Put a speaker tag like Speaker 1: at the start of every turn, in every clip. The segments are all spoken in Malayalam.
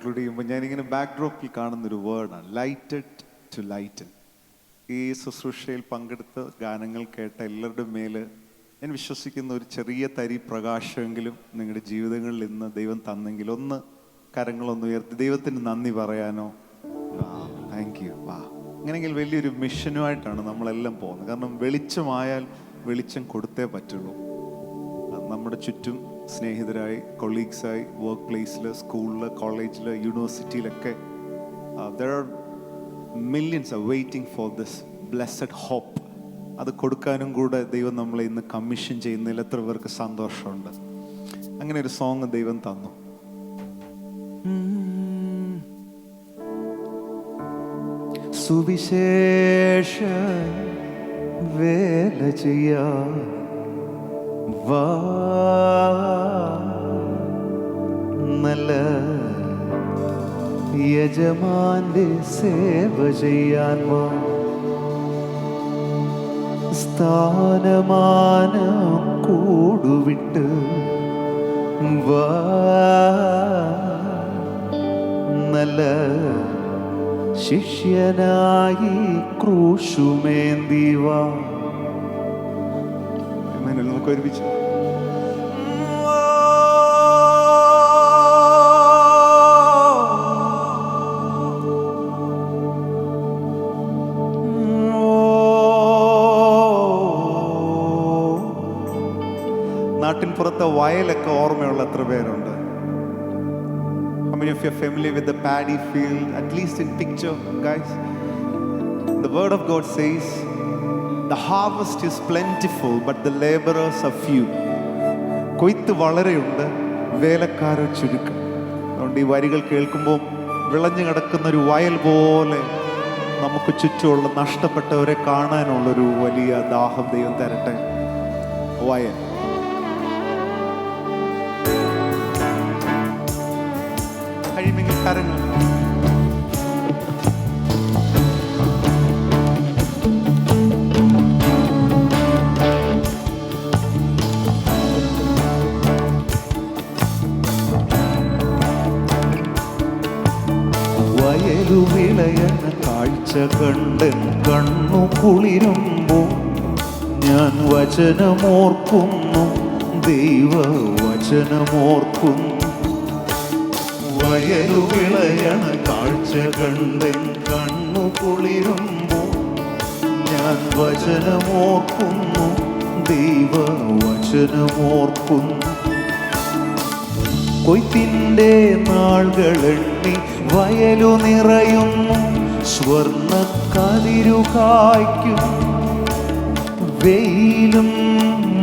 Speaker 1: കൺക്ലൂഡ് ചെയ്യുമ്പോൾ ഞാനിങ്ങനെ ബാക്ക്ഡ്രോപ്പിൽ കാണുന്നൊരു വേർഡാണ് ലൈറ്റഡ് ടു ലൈറ്റൻ. ഈ ശുശ്രൂഷയിൽ പങ്കെടുത്ത ഗാനങ്ങൾ കേട്ട എല്ലാവരുടെ മേൽ ഞാൻ വിശ്വസിക്കുന്ന ഒരു ചെറിയ തരി പ്രകാശമെങ്കിലും നിങ്ങളുടെ ജീവിതങ്ങളിൽ ഇന്ന് ദൈവം തന്നെങ്കിൽ ഒന്ന് കരങ്ങളൊന്ന് ഉയർത്തി ദൈവത്തിന് നന്ദി പറയാനോ, താങ്ക് യു. അങ്ങനെയെങ്കിൽ വലിയൊരു മിഷനുമായിട്ടാണ് നമ്മളെല്ലാം പോകുന്നത്. കാരണം വെളിച്ചമായാൽ വെളിച്ചം കൊടുത്തേ പറ്റുള്ളൂ. നമ്മുടെ ചുറ്റും സ്നേഹിതരായി, കൊളീഗ്സായി, വർക്ക് പ്ലേസിൽ, സ്കൂളിൽ, കോളേജിൽ, യൂണിവേഴ്സിറ്റിയിലൊക്കെ there are millions are waiting for this blessed hope. അത് കൊടുക്കാനും കൂടെ ദൈവം നമ്മളെ ഇന്ന് കമ്മീഷൻ ചെയ്യുന്നതിൽ എത്ര പേർക്ക് സന്തോഷമുണ്ട്. അങ്ങനെ ഒരു സോങ് ദൈവം തന്നു. സുവിശേഷ വേല ചെയ്യാ വാ, നല്ല യജമാന്റെ സേവ ചെയ്യാൻ വാ, സ്ഥാനമാനം കൂടുവിട്ട് വാ, നല്ല ശിഷ്യനായി ക്രൂശുമേന്തി വാ. നമുക്ക് ഒരുമിച്ച് നാട്ടിൻ പുറത്തെ വയലൊക്കെ ഓർമ്മയുള്ള എത്ര പേരുണ്ട്? How many of you are familiar with the paddy field, at least in picture, guys? The word of God says, the harvest is plentiful, but the laborers are few. കൊയ്ത്ത് വളരെയുണ്ട്, വേലക്കാരോ ചുരുക്കം. അതുകൊണ്ട് ഈ വരികൾ കേൾക്കുമ്പോൾ വിളഞ്ഞു കിടക്കുന്ന ഒരു വയൽ പോലെ നമുക്ക് ചുറ്റുമുള്ള നഷ്ടപ്പെട്ടവരെ കാണാനുള്ളൊരു വലിയ ദാഹം ദൈവം തരട്ടെ. വയൽ കഴിയുമെങ്കിൽ കരങ്ങൾ വയലു വിളയണ കാഴ്ച കണ്ടൻ കണ്ണു കുളിരുമ്പോൾ ഞാൻ വചനമോർക്കുന്നു, ദൈവ വചനമോർക്കുന്നു. വയലു വിളയണ കാഴ്ച കണ്ടൻ കണ്ണു കുളിരുമ്പോൾ ഞാൻ വചനമോർക്കുന്നു, ദൈവ വചനമോർക്കുന്നു. കൊയ്ത്തിന്റെ നാളുകളെണ്ണി വയലു നിറയുന്നു, സ്വർണ്ണ കതിരു കായ്ക്കും. വെയിലും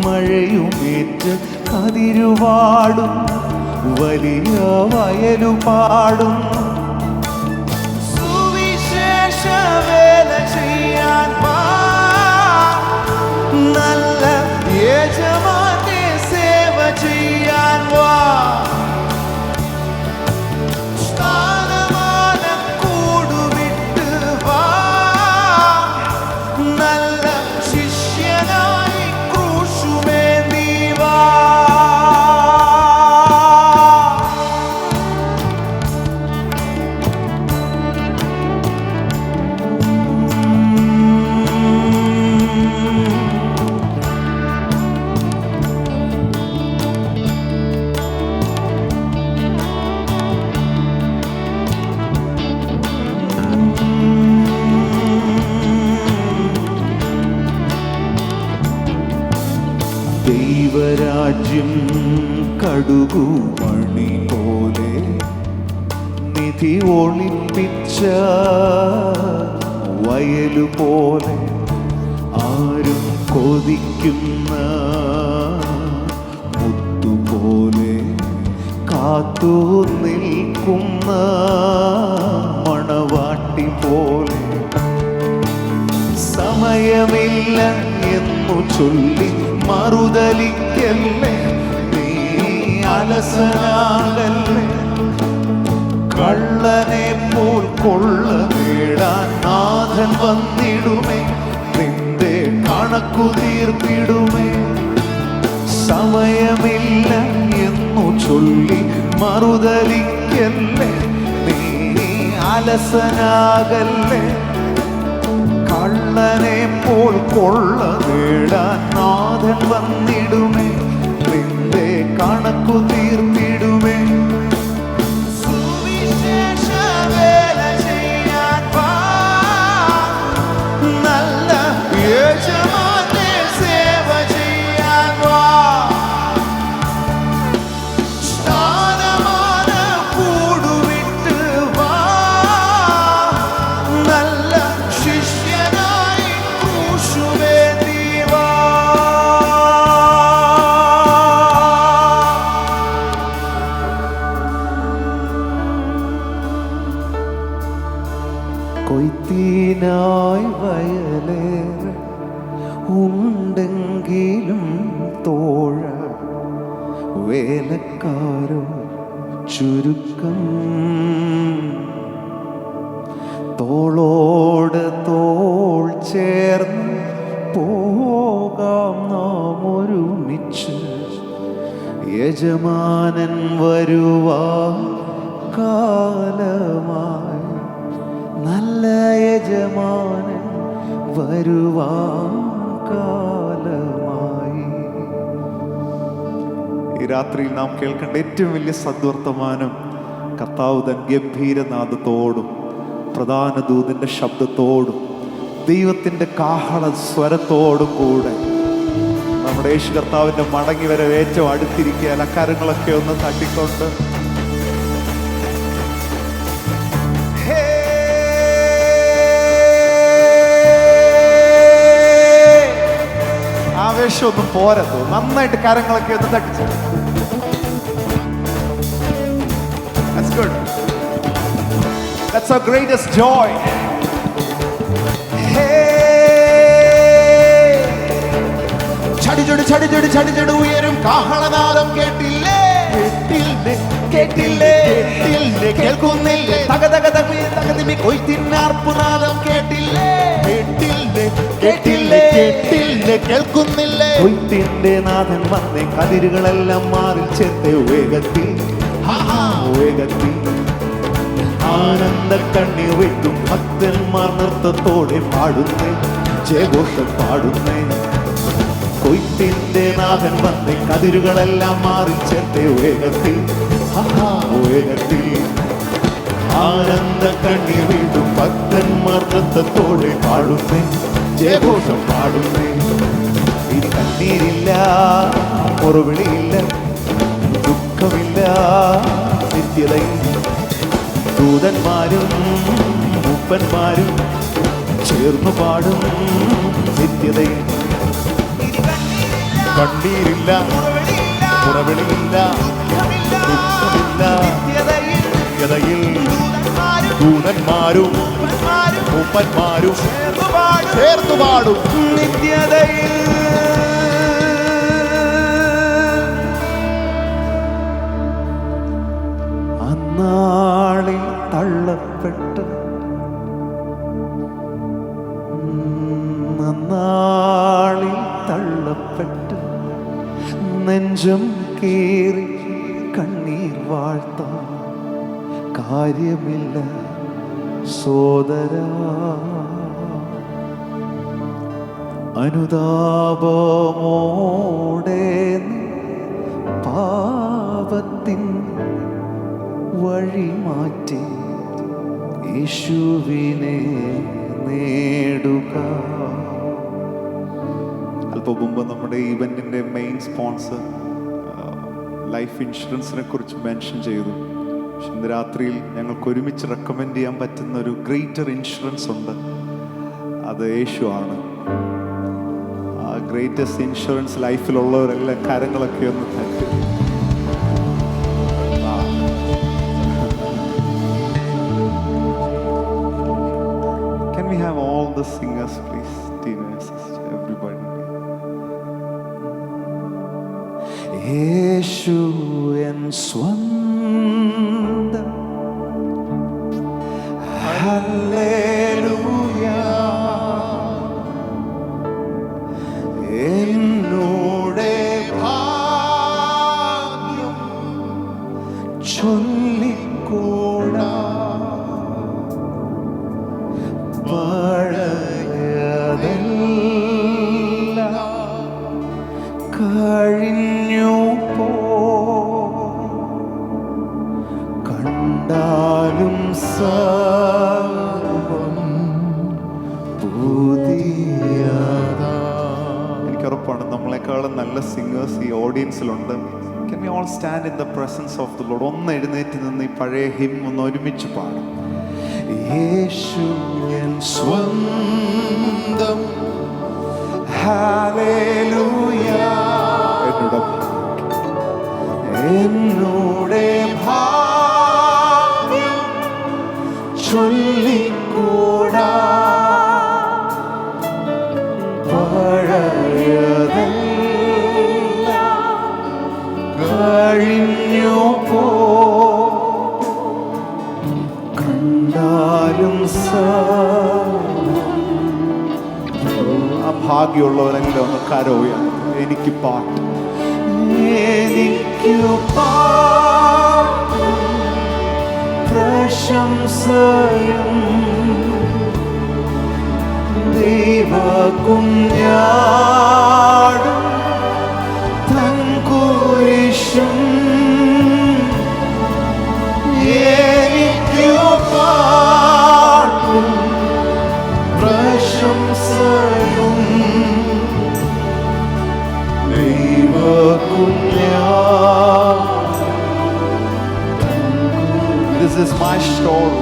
Speaker 1: മഴയുമേറ്റ് കതിരുവാടും, വലിയ വയലു പാടും. സുവിശേഷ വേല ചെയ്യാൻ വാ, നല്ല യജമാന്റെ സേവ ചെയ്യാൻ വാ, സ്ഥാനമാനം കൂടുവിട്ട് വാ, നല്ല ശിഷ്യനായി ക്രൂശുമേന്തി വാ. ദൈവരാജ്യം കടുകുമണി പോലെ നിധി ഒളിപ്പിച്ച വയലു പോലെ ആരും കൊതിക്കുന്ന മുത്തുപോലെ കാത്തു നിൽക്കുന്ന മണവാട്ടി പോലെ സമയമില്ല എന്നു ചൊല്ലി മറുതലിക്കല്ലേ, നീ അലസനാകല്ലേ. കള്ളനെ പോൽ കൊള്ള നേടാൻ നാഥൻ വന്നിടുമേ, നിന്റെ കണക്കു തീർത്തിടുമേ. സമയമില്ല എന്നു ചൊല്ലി മറുതലിക്കല്ലേ, അലസനാകല്ലേ, കള്ളനെ പോൽ കൊള്ള നേടാൻ നാഥൻ വന്നിടുമേ, നിന്റെ കണക്കു തീർത്തിടുമേ. സുവിശേഷ വേല ചെയ്യാൻ വാ, നല്ല യജമാനെ സേവ ചെയ്യാൻ വാ. സ്ഥാനമാന കൂടുവിട്ട് വാ, നല്ല ശിഷ്യനായി ക്രൂശുവേന്തി വാ. കൊയ്ത്തിനായി വയലേറെ ഉണ്ടെങ്കിലും തോഴ, വേലക്കാരോ ചുരുക്കം. തോളോട് തോൾ ചേർന്ന് പോകാം നാം ഒരുമിച്ച്, യജമാനൻ വരുവാൻ കാലമായി, നല്ല യജമാനൻ വരുവാൻ കാലമായി. ഈ രാത്രിയിൽ നാം കേൾക്കേണ്ട ഏറ്റവും വലിയ സദ്വർത്തമാനം, കർത്താവ് തൻ ഗംഭീരനാദത്തോടും പ്രധാന ദൂതന്റെ ശബ്ദത്തോടും ദൈവത്തിന്റെ കാഹള സ്വരത്തോടും കൂടെ നമ്മുടെ യേശു കർത്താവിന്റെ മടങ്ങി വരവ് ഏറ്റവും അടുത്തിരിക്കുക. അലക്കാരങ്ങളൊക്കെ ഒന്ന് തട്ടിക്കൊണ്ട് ആവേശമൊന്നും പോരത്തോ, നന്നായിട്ട് കരങ്ങളൊക്കെ ഒന്ന് തട്ടിച്ചു. That's good. That's our greatest joy. ചടിചടി ഉയരും കാഹളനാദം കേട്ടില്ലേ, കേട്ടില്ലേ, കേട്ടില്ലേ, കേട്ടില്ലേ, കേൾക്കുന്നില്ലേ, തകതകതകതിമി കൊയ്ത്തിനാർപ്പുനാദം കേട്ടില്ലേ, കേട്ടില്ലേ, കേട്ടില്ലേ, കേട്ടില്ലേ, കേൾക്കുന്നില്ലേ. കൊയ്ത്തിന്റെ നാഥൻ വന്നേ, കതിരുകളെല്ലാം മാറി ചേർത്തെ വേഗത്തിൽ, വേഗത്തിൽ ആനന്ദ കണ്ണീർ വെക്കും ഭക്തന്മാർ നൃത്തത്തോടെ പാടുന്നേ, ജയഘോഷം പാടുന്നേ. കൊയ്ത്തിന്റെ നാഥൻ വന്നേ, കതിരുകളെല്ലാം മാറി ചേർത്തെ വേഗത്തിൽ, വേഗത്തിൽ ആനന്ദ കണ്ണീർ വീണ്ടും ഭക്തന്മാർ നൃത്തത്തോടെ പാടുന്നേ, ജയഘോഷം പാടുന്നേ. ഇനി കണ്ണീരില്ല, മുറവിളിയില്ല, ദുഃഖമില്ല, നിത്യതയിൽ ദൂതന്മാരും മൂപ്പന്മാരും ചേർന്നു പാടും നിത്യതയിൽ. കണ്ണീരില്ല, മുറവിളിയില്ല, ദുഃഖമില്ല, നിത്യതയിൽ ദൂതന്മാരും മൂപ്പന്മാരും ചേർന്നു പാടും നിത്യതയിൽ. അന്നാളിൽ തള്ളപ്പെട്ട്, അന്നാളിൽ തള്ളപ്പെട്ട് നെഞ്ചം കീറി കണ്ണീർ വാഴ്ത്താൻ കാര്യമില്ല സോദരാ. അനുതാപമോടെ പാപത്തിൻ വഴി മാറ്റി യേശുവിനെ നേടുക. അല്പം മുമ്പ് നമ്മുടെ ഈവന്റിന്റെ മെയിൻ സ്പോൺസർ ലൈഫ് ഇൻഷുറൻസിനെ കുറിച്ച് മെൻഷൻ ചെയ്തു. പക്ഷെ ഇന്ന് രാത്രിയിൽ ഞങ്ങൾക്ക് ഒരുമിച്ച് റെക്കമെൻഡ് ചെയ്യാൻ പറ്റുന്ന ഒരു ഗ്രേറ്റർ ഇൻഷുറൻസ് ഉണ്ട്, അത് യേശു ആണ്. ആ ഗ്രേറ്റസ്റ്റ് ഇൻഷുറൻസ് ലൈഫിലുള്ളവരെല്ലാം കാര്യങ്ങളൊക്കെ ഒന്ന് തട്ടി. Can we have all the singers please? Tina, sister, everybody. യേശു എൻ സ്വന്തം, ഹല്ലേലൂയ, എന്നോടെ ഭാഗ്യം ചൊല്ലിക്കൂടാ. കഴിഞ്ഞു പോ കണ്ടാലും സർവം പുതിയതാ. എനിക്കുറപ്പാണ് നമ്മളെക്കാളും നല്ല സിംഗേഴ്സ് ഈ ഓഡിയൻസിലുണ്ട്. Can we all stand in the presence of the Lord? ഒന്ന് എഴുന്നേറ്റ് നിന്ന് ഈ പഴയ ഹിം ഒന്ന് ഒരുമിച്ച് പാടും. യേശു എൻ സ്വന്തം ഹല്ലേലൂയ. എന്നോടെ ഭാഗ്യം ചൊല്ലിക്കൂടാ പഴയതെല്ലാം കഴിഞ്ഞു പോ കണ്ടാലും ആ ഭാഗ്യമുള്ളവരെല്ലാം ഒന്ന് കരോയാണ്. എനിക്ക് പാട്ട് പ്രശംസയും ദൈവകുഞ്ഞാടും തൻ കുരിശും എനിക്കു പാട്ടും പ്രശംസയും This is my story.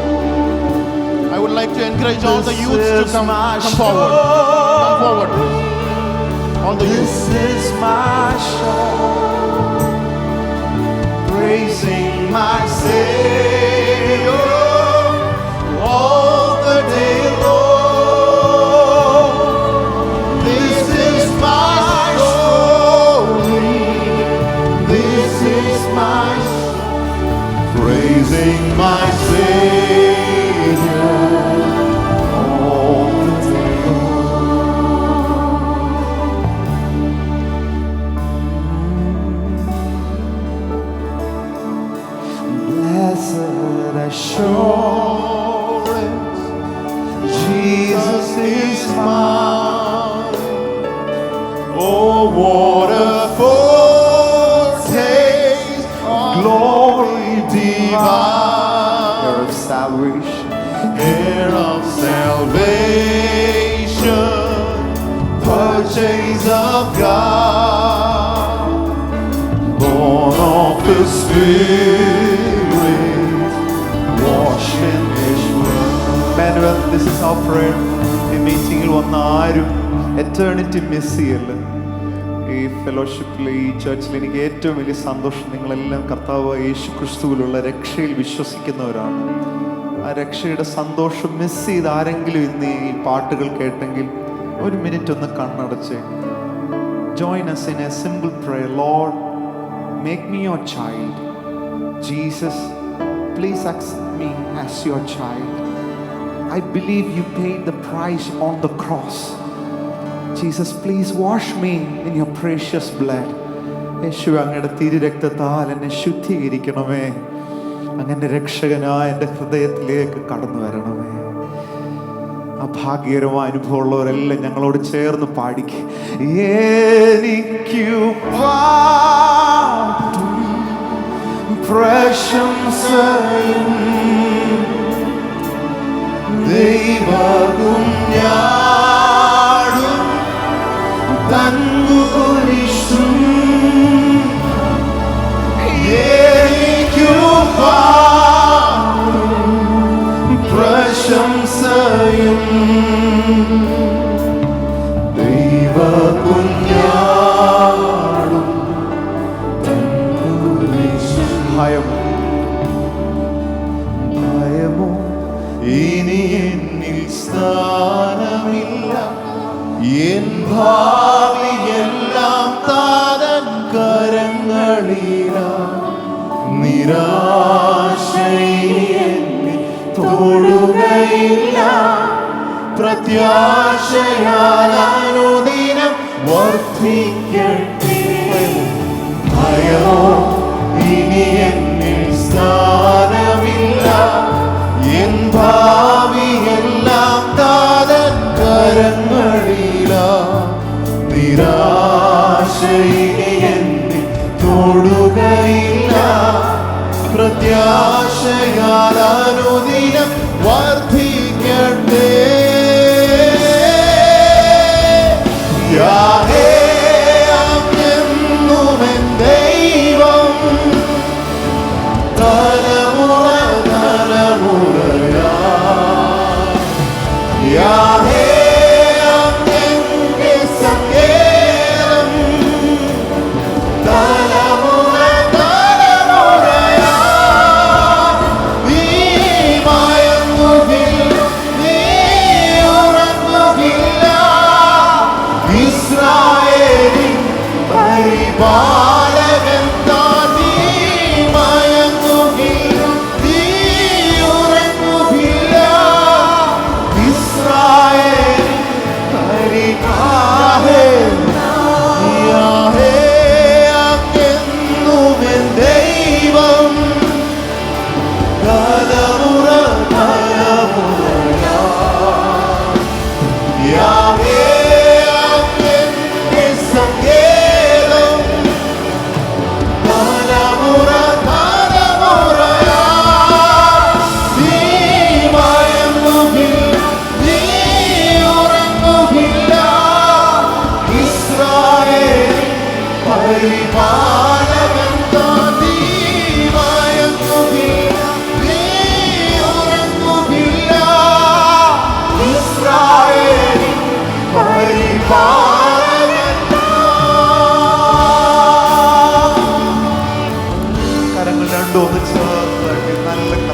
Speaker 2: I would like to encourage all the youths to come forward. Come forward. All the youths.
Speaker 1: This is my story. Praising my Savior all the day long. This is my story. This is my praising my Savior all the day long. Blessed assurance, Jesus is mine. Oh, what a foretaste of glory divine, heir of salvation, heir of salvation, purchase of God, born of the Spirit, washed in His blood. Emmanuel, this is our prayer. ഈ മീറ്റിംഗിൽ വന്ന ആരും എറ്റേണിറ്റി മിസ് ചെയ്യല്ല. ഈ ഫെലോഷിപ്പിൽ, ഈ ചർച്ചിൽ എനിക്ക് ഏറ്റവും വലിയ സന്തോഷം നിങ്ങളെല്ലാം കർത്താവ് യേശു ക്രിസ്തുവിലുള്ള രക്ഷയിൽ വിശ്വസിക്കുന്നവരാണ്. ആ രക്ഷയുടെ സന്തോഷം മിസ് ചെയ്ത് ആരെങ്കിലും ഇന്ന് ഈ പാട്ടുകൾ കേട്ടെങ്കിൽ ഒരു മിനിറ്റ് ഒന്ന് കണ്ണടച്ച് join us in a simple prayer. Lord, make me your child. Jesus, please accept me as your child. I believe you paid the price on the cross. Jesus, please wash me in your precious blood. യേശു അങ്ങയുടെ തിരുരക്തത്താൽ എന്നെ ശുദ്ധീകരിക്കണമേ. അങ്ങനെ രക്ഷകനായ എൻ്റെ ഹൃദയത്തിലേക്ക് കടന്നു വരണമേ. ആ ഭാഗ്യകരമായ അനുഭവമുള്ളവരെല്ലാം ഞങ്ങളോട് ചേർന്ന് പാടിക്ക്. എനിക്കു പാട്ടും പ്രശംസയും ദൈവകുഞ്ഞാടും തൻ കുരിശും എനിക്കു പാട്ടും പ്രശംസയും ദൈവകുഞ്ഞാടും തൻ കുരിശും. ഭയമോ ഇനി എന്നിൽ സ്ഥാനമില്ല. എൻ ഭാവിയെല്ലാം താതൻ കരങ്ങളിലാ. നിരാശയെ തൊടുകയില്ല. പ്രത്യാശയാൽ അനുദിനം വർദ്ധിക്കട്ടെ. ഭയമോ ഇനി എന്നിൽ സ്ഥാനമില്ല. എൻ ഭാവിയെല്ലാം
Speaker 2: എന്നിൽ തൊടുകയില്ല. പ്രത്യാശയാൽ അനുദിനം വർദ്ധിക്കട്ടെ. യാഹേ അങ്ങെന്നുമെൻ ദൈവം, തലമുറ തലമുറയാ. യാഹേ അങ്ങെന്റെ സങ്കേതം, തലമുറ തലമുറയാ. നീ മയങ്ങുകില്ല, നീ ഉറങ്ങുകില്ല. ഇസ്രായേലിൻ പരിപാലകൻ താൻ. നീ മയങ്ങുകില്ല, നീ ഉറങ്ങുകില്ല. ഇസ്രായേലിൻ പരിപാലകൻ. യാഹേ അങ്ങെന്നുമെൻ ദൈവം, തലമുറ തലമുറയാ. യാഹേ അങ്ങെന്റെ സങ്കേതം, തലമുറ തലമുറയാ. നീ മയങ്ങുകില്ല, നീ ഉറങ്ങുകില്ല. ഇസ്രായേലിൻ പരിപാലകൻ താൻ. നീ മയങ്ങുകില്ല, നീ ഉറങ്ങുകില്ല. ഇസ്രായേലിൻ പരിപാലകൻ താൻ. കരങ്ങൾ രണ്ടും ഒന്ന് ചേർത്ത് നല്ല